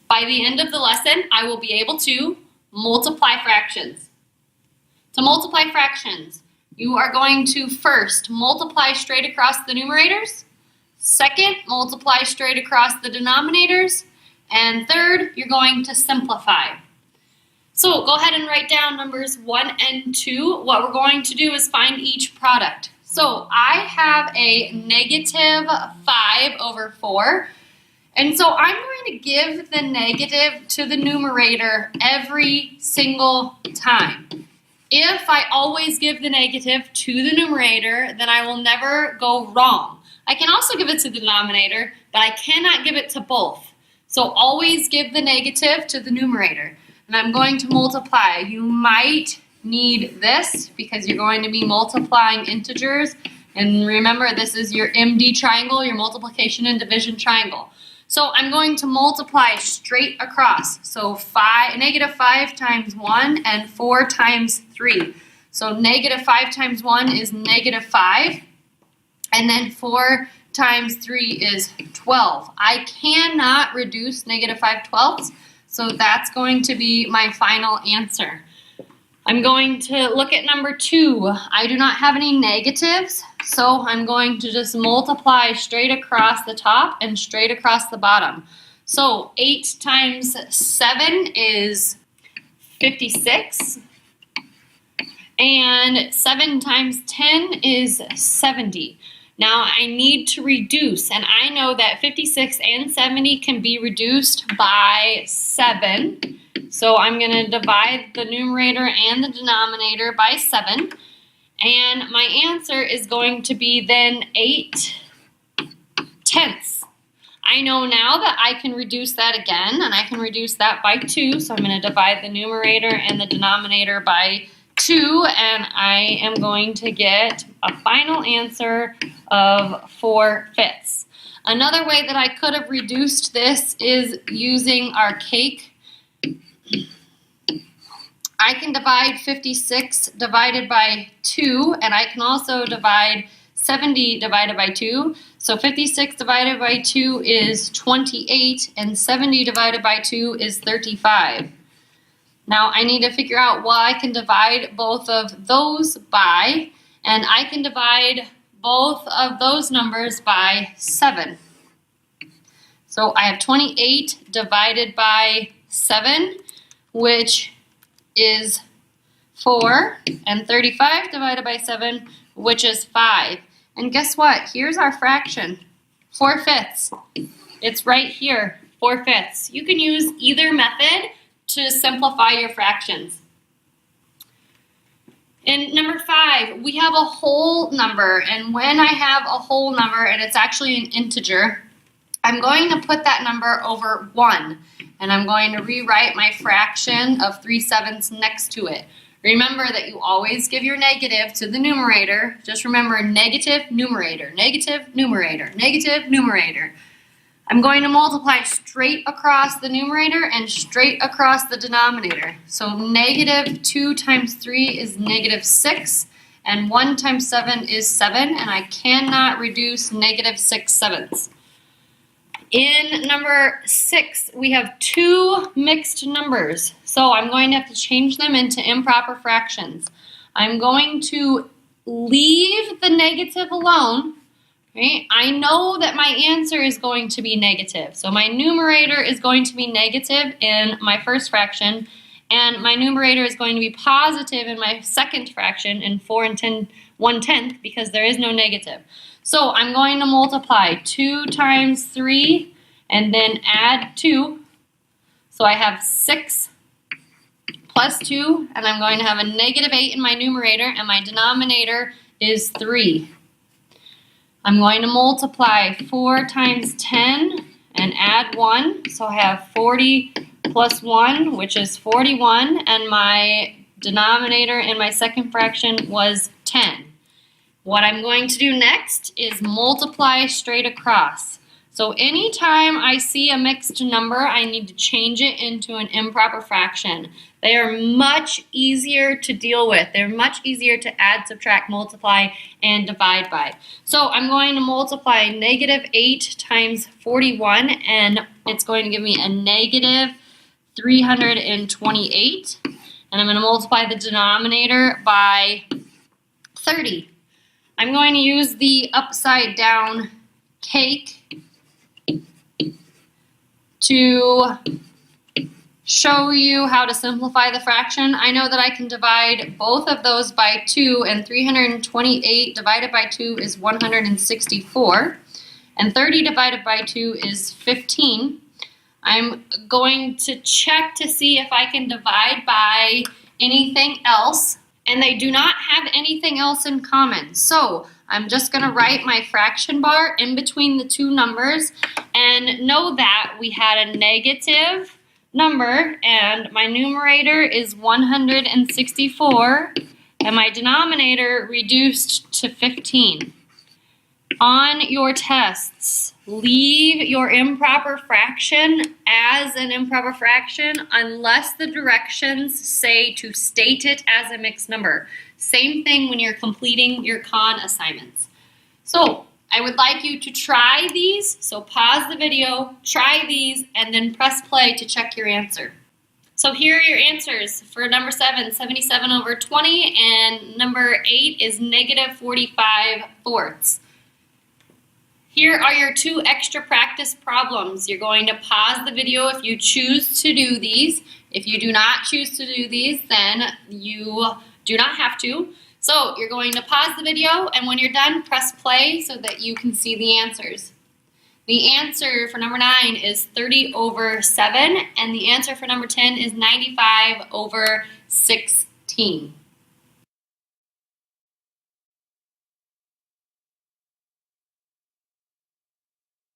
By the end of the lesson, I will be able to multiply fractions. To multiply fractions, you are going to first multiply straight across the numerators, second, multiply straight across the denominators, and third, you're going to simplify. So go ahead and write down numbers 1 and 2. What we're going to do is find each product. So I have a negative 5 over 4. And so I'm going to give the negative to the numerator every single time. If I always give the negative to the numerator, then I will never go wrong. I can also give it to the denominator, but I cannot give it to both. So always give the negative to the numerator. And I'm going to multiply. You might need this because you're going to be multiplying integers. And remember, this is your MD triangle, your multiplication and division triangle. So I'm going to multiply straight across. So negative 5 times 1 and 4 times 3. So negative 5 times 1 is negative 5. And then 4 times 3 is 12. I cannot reduce negative 5/12, so that's going to be my final answer. I'm going to look at number 2. I do not have any negatives, so I'm going to just multiply straight across the top and straight across the bottom. So 8 times 7 is 56, and 7 times 10 is 70. Now I need to reduce, and I know that 56 and 70 can be reduced by 7. So I'm going to divide the numerator and the denominator by 7. And my answer is going to be then 8/10. I know now that I can reduce that again, and I can reduce that by 2. So I'm going to divide the numerator and the denominator by 2, and I am going to get a final answer of 4/5. Another way that I could have reduced this is using our cake. I can divide 56 divided by 2, and I can also divide 70 divided by 2. So 56 divided by 2 is 28, and 70 divided by 2 is 35. Now I need to figure out what I can divide both of those by, and I can divide both of those numbers by 7. So I have 28 divided by 7, which is 4, and 35 divided by 7, which is 5. And guess what? Here's our fraction, 4/5. It's right here, 4/5. You can use either method to simplify your fractions. In number 5, we have a whole number, and when I have a whole number and it's actually an integer, I'm going to put that number over 1, and I'm going to rewrite my fraction of 3/7 next to it. Remember that you always give your negative to the numerator. Just remember negative numerator, negative numerator, negative numerator. I'm going to multiply straight across the numerator and straight across the denominator. So negative 2 times 3 is negative 6, and 1 times 7 is 7, and I cannot reduce negative 6/7. In number 6, we have 2 mixed numbers, so I'm going to have to change them into improper fractions. I'm going to leave the negative alone. Right? I know that my answer is going to be negative. So my numerator is going to be negative in my first fraction, and my numerator is going to be positive in my second fraction in 4 and 1/10 because there is no negative. So I'm going to multiply 2 times 3 and then add 2. So I have 6 plus 2, and I'm going to have a negative 8 in my numerator, and my denominator is 3. I'm going to multiply 4 times 10 and add 1. So I have 40 plus 1, which is 41, and my denominator in my second fraction was 10. What I'm going to do next is multiply straight across. So anytime I see a mixed number, I need to change it into an improper fraction. They are much easier to deal with. They're much easier to add, subtract, multiply, and divide by. So I'm going to multiply negative 8 times 41 and it's going to give me a negative 328. And I'm going to multiply the denominator by 30. I'm going to use the upside down cake to show you how to simplify the fraction. I know that I can divide both of those by 2, and 328 divided by 2 is 164, and 30 divided by 2 is 15. I'm going to check to see if I can divide by anything else, and they do not have anything else in common. So I'm just going to write my fraction bar in between the two numbers and know that we had a negative number and my numerator is 164 and my denominator reduced to 15. On your tests, leave your improper fraction as an improper fraction unless the directions say to state it as a mixed number. Same thing when you're completing your con assignments. So I would like you to try these. So pause the video, try these, and then press play to check your answer. So here are your answers. For number 7, 77 over 20, and number 8 is negative 45/4. Here are your 2 extra practice problems. You're going to pause the video if you choose to do these. If you do not choose to do these, then you do not have to. So you're going to pause the video, and when you're done, press play so that you can see the answers. The answer for number 9 is 30 over 7, and the answer for number 10 is 95 over 16.